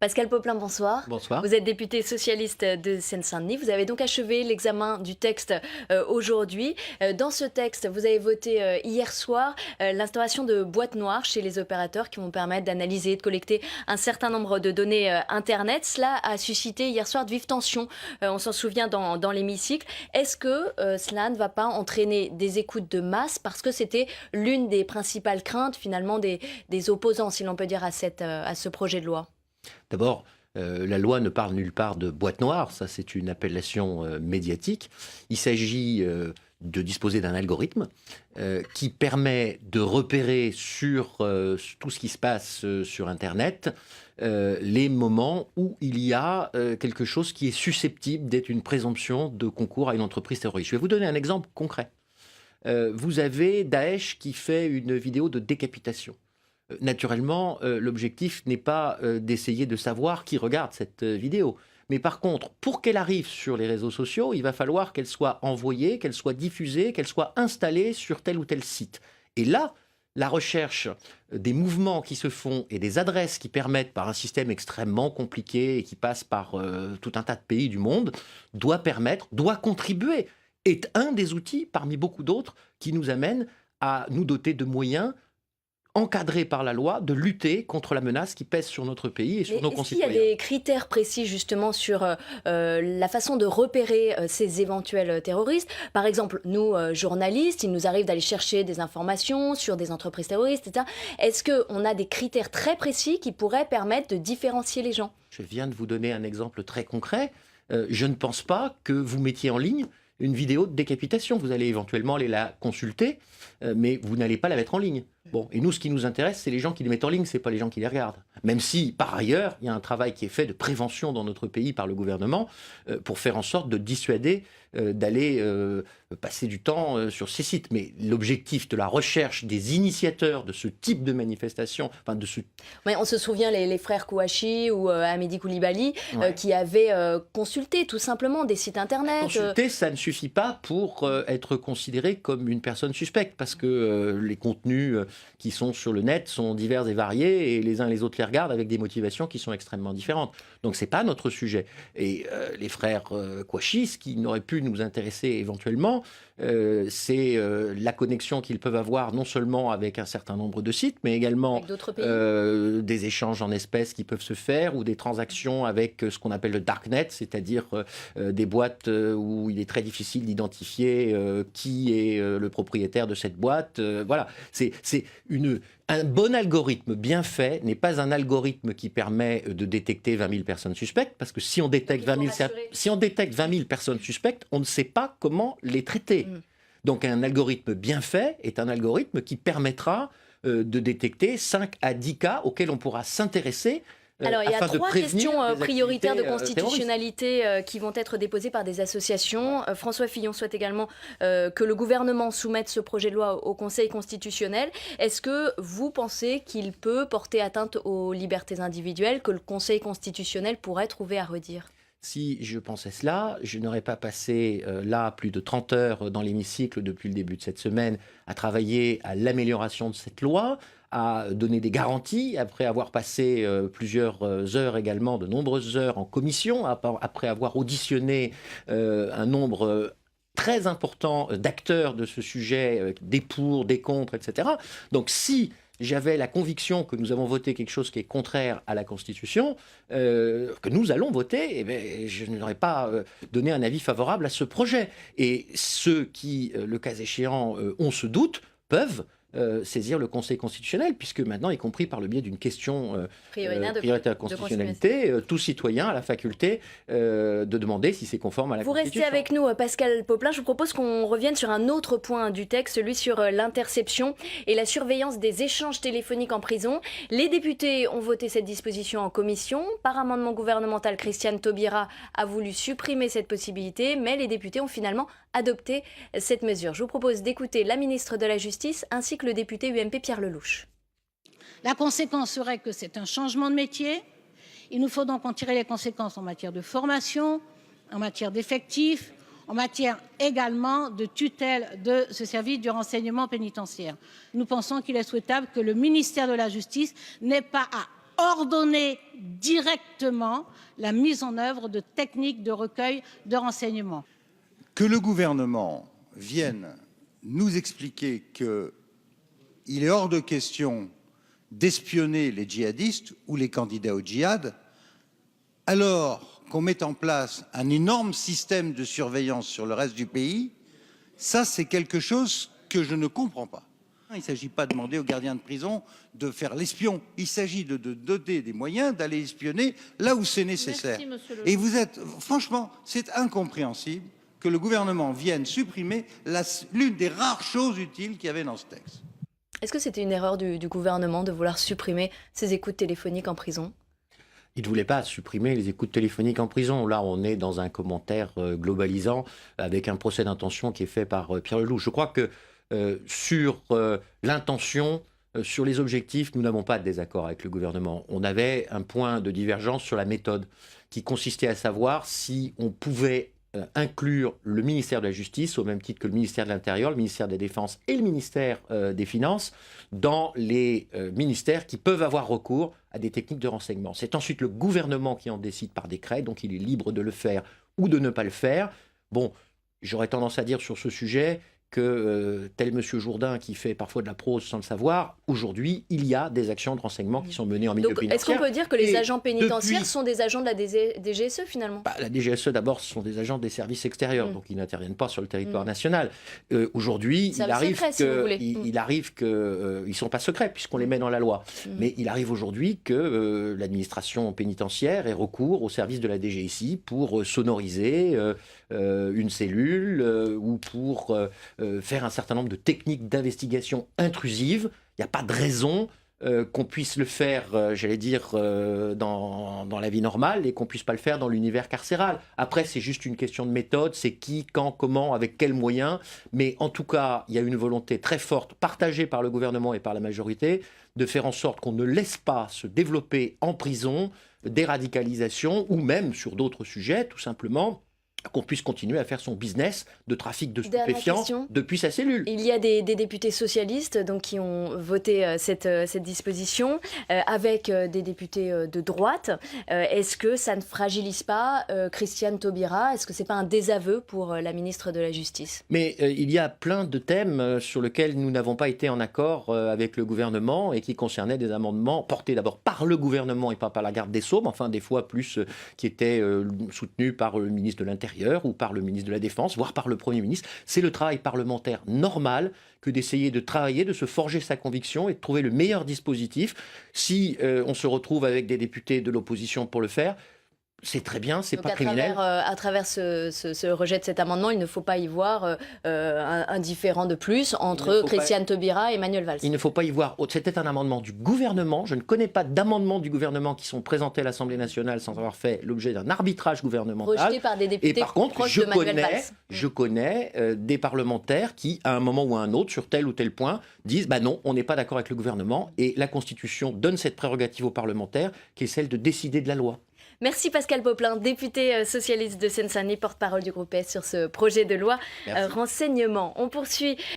Pascal Popelin, bonsoir. Bonsoir. Vous êtes député socialiste de Seine-Saint-Denis. Vous avez donc achevé l'examen du texte aujourd'hui. Dans ce texte, vous avez voté hier soir l'instauration de boîtes noires chez les opérateurs qui vont permettre d'analyser et de collecter un certain nombre de données Internet. Cela a suscité hier soir de vives tensions. On s'en souvient dans l'hémicycle. Est-ce que cela ne va pas entraîner des écoutes de masse? Parce que c'était l'une des principales craintes finalement des opposants, si l'on peut dire, à ce projet de loi. D'abord, la loi ne parle nulle part de boîte noire, ça c'est une appellation médiatique. Il s'agit de disposer d'un algorithme qui permet de repérer sur tout ce qui se passe sur Internet les moments où il y a quelque chose qui est susceptible d'être une présomption de concours à une entreprise terroriste. Je vais vous donner un exemple concret. Vous avez Daesh qui fait une vidéo de décapitation. Naturellement, l'objectif n'est pas d'essayer de savoir qui regarde cette vidéo. Mais par contre, pour qu'elle arrive sur les réseaux sociaux, il va falloir qu'elle soit envoyée, qu'elle soit diffusée, qu'elle soit installée sur tel ou tel site. Et là, la recherche des mouvements qui se font et des adresses qui permettent, par un système extrêmement compliqué et qui passe par tout un tas de pays du monde, doit contribuer, est un des outils parmi beaucoup d'autres qui nous amènent à nous doter de moyens encadré par la loi, de lutter contre la menace qui pèse sur notre pays et sur nos concitoyens. Est-ce qu'il y a des critères précis justement sur la façon de repérer ces éventuels terroristes? Par exemple, nous, journalistes, il nous arrive d'aller chercher des informations sur des entreprises terroristes, etc. Est-ce qu'on a des critères très précis qui pourraient permettre de différencier les gens? Je viens de vous donner un exemple très concret. Je ne pense pas que vous mettiez en ligne une vidéo de décapitation. Vous allez éventuellement aller la consulter, mais vous n'allez pas la mettre en ligne. Bon, et nous, ce qui nous intéresse, c'est les gens qui les mettent en ligne, c'est pas les gens qui les regardent. Même si, par ailleurs, il y a un travail qui est fait de prévention dans notre pays par le gouvernement pour faire en sorte de dissuader d'aller passer du temps sur ces sites. Mais l'objectif de la recherche des initiateurs de ce type de manifestation, enfin de ce... Ouais, on se souvient les frères Kouachi ou Hamidi Koulibaly qui avaient consulté tout simplement des sites internet. Consulter, ça ne suffit pas pour être considéré comme une personne suspecte, parce que les contenus qui sont sur le net sont divers et variés, et les uns et les autres les regardent avec des motivations qui sont extrêmement différentes. Donc c'est pas notre sujet. Et les frères Kouachi, ce qui n'aurait pu nous intéresser éventuellement, c'est la connexion qu'ils peuvent avoir non seulement avec un certain nombre de sites, mais également des échanges en espèces qui peuvent se faire, ou des transactions avec ce qu'on appelle le darknet, c'est-à-dire des boîtes où il est très difficile d'identifier qui est le propriétaire de cette boîte. Voilà, c'est un bon algorithme bien fait n'est pas un algorithme qui permet de détecter 20 000 personnes suspectes, parce que si on détecte 20 000 personnes suspectes, on ne sait pas comment les traiter. Donc un algorithme bien fait est un algorithme qui permettra de détecter 5 à 10 cas auxquels on pourra s'intéresser. Alors, il y a 3 questions prioritaires de constitutionnalité qui vont être déposées par des associations. François Fillon souhaite également que le gouvernement soumette ce projet de loi au Conseil constitutionnel. Est-ce que vous pensez qu'il peut porter atteinte aux libertés individuelles, que le Conseil constitutionnel pourrait trouver à redire ? Si je pensais cela, je n'aurais pas passé là plus de 30 heures dans l'hémicycle depuis le début de cette semaine à travailler à l'amélioration de cette loi, à donner des garanties, après avoir passé plusieurs heures également, de nombreuses heures en commission, après avoir auditionné un nombre très important d'acteurs de ce sujet, des pour, des contre, etc. Donc si j'avais la conviction que nous avons voté quelque chose qui est contraire à la Constitution, que nous allons voter, eh bien, je n'aurais pas donné un avis favorable à ce projet. Et ceux qui, le cas échéant, ont ce doute, peuvent saisir le Conseil constitutionnel, puisque maintenant, y compris par le biais d'une question prioritaire de constitutionnalité, tout citoyen a la faculté de demander si c'est conforme à la Constitution. Vous restez avec nous, Pascal Popelin. Je vous propose qu'on revienne sur un autre point du texte, celui sur l'interception et la surveillance des échanges téléphoniques en prison. Les députés ont voté cette disposition en commission. Par amendement gouvernemental, Christiane Taubira a voulu supprimer cette possibilité, mais les députés ont finalement adopté cette mesure. Je vous propose d'écouter la ministre de la Justice ainsi que le député UMP Pierre Lellouche. La conséquence serait que c'est un changement de métier. Il nous faut donc en tirer les conséquences en matière de formation, en matière d'effectifs, en matière également de tutelle de ce service du renseignement pénitentiaire. Nous pensons qu'il est souhaitable que le ministère de la Justice n'ait pas à ordonner directement la mise en œuvre de techniques de recueil de renseignements. Que le gouvernement vienne nous expliquer qu'il est hors de question d'espionner les djihadistes ou les candidats au djihad, alors qu'on met en place un énorme système de surveillance sur le reste du pays, ça c'est quelque chose que je ne comprends pas. Il ne s'agit pas de demander aux gardiens de prison de faire l'espion, il s'agit de donner des moyens d'aller espionner là où c'est nécessaire. Et vous êtes, franchement, c'est incompréhensible que le gouvernement vienne supprimer l'une des rares choses utiles qu'il y avait dans ce texte. Est-ce que c'était une erreur du gouvernement de vouloir supprimer ces écoutes téléphoniques en prison ? Il ne voulait pas supprimer les écoutes téléphoniques en prison. Là, on est dans un commentaire globalisant avec un procès d'intention qui est fait par Pierre Lelouch. Je crois que sur l'intention, sur les objectifs, nous n'avons pas de désaccord avec le gouvernement. On avait un point de divergence sur la méthode qui consistait à savoir si on pouvait inclure le ministère de la Justice, au même titre que le ministère de l'Intérieur, le ministère de la Défense et le ministère des Finances, dans les ministères qui peuvent avoir recours à des techniques de renseignement. C'est ensuite le gouvernement qui en décide par décret, donc il est libre de le faire ou de ne pas le faire. Bon, j'aurais tendance à dire sur ce sujet que tel monsieur Jourdain qui fait parfois de la prose sans le savoir, aujourd'hui, il y a des actions de renseignement qui sont menées en milieu pénitentiaire. Est-ce qu'on peut dire que les agents pénitentiaires sont des agents de la DGSE finalement ? La DGSE d'abard, ce sont des agents des services extérieurs, donc ils n'interviennent pas sur le territoire national. Aujourd'hui, il arrive qu'ils ne sont pas secrets puisqu'on les met dans la loi. Mais il arrive aujourd'hui que l'administration pénitentiaire ait recours au service de la DGSI pour sonoriser une cellule ou pour faire un certain nombre de techniques d'investigation intrusives. Il n'y a pas de raison qu'on puisse le faire, dans la vie normale et qu'on ne puisse pas le faire dans l'univers carcéral. Après, c'est juste une question de méthode, c'est qui, quand, comment, avec quels moyens. Mais en tout cas, il y a une volonté très forte, partagée par le gouvernement et par la majorité, de faire en sorte qu'on ne laisse pas se développer en prison des radicalisations ou même sur d'autres sujets, tout simplement, qu'on puisse continuer à faire son business de trafic de stupéfiants depuis sa cellule. Il y a des députés socialistes donc, qui ont voté cette disposition avec des députés de droite. Est-ce que ça ne fragilise pas Christiane Taubira ? Est-ce que ce n'est pas un désaveu pour la ministre de la Justice ? Mais il y a plein de thèmes sur lesquels nous n'avons pas été en accord avec le gouvernement et qui concernaient des amendements portés d'abord par le gouvernement et pas par la garde des Sceaux, mais enfin des fois plus qui étaient soutenus par le ministre de l'Intérieur ou par le ministre de la Défense, voire par le Premier ministre. C'est le travail parlementaire normal que d'essayer de travailler, de se forger sa conviction et de trouver le meilleur dispositif. Si on se retrouve avec des députés de l'opposition pour le faire, c'est très bien, c'est pas criminel. À travers ce rejet de cet amendement, il ne faut pas y voir un différend de plus entre Christiane Taubira et Manuel Valls. Il ne faut pas y voir. C'était un amendement du gouvernement. Je ne connais pas d'amendements du gouvernement qui sont présentés à l'Assemblée nationale sans avoir fait l'objet d'un arbitrage gouvernemental. Rejeté par des députés proches de Manuel Valls. Je connais des parlementaires qui, à un moment ou à un autre, sur tel ou tel point, disent bah non, on n'est pas d'accord avec le gouvernement. Et la Constitution donne cette prérogative aux parlementaires qui est celle de décider de la loi. Merci Pascal Popelin, député socialiste de Seine-Saint-Denis, porte-parole du groupe PS sur ce projet de loi renseignement. On poursuit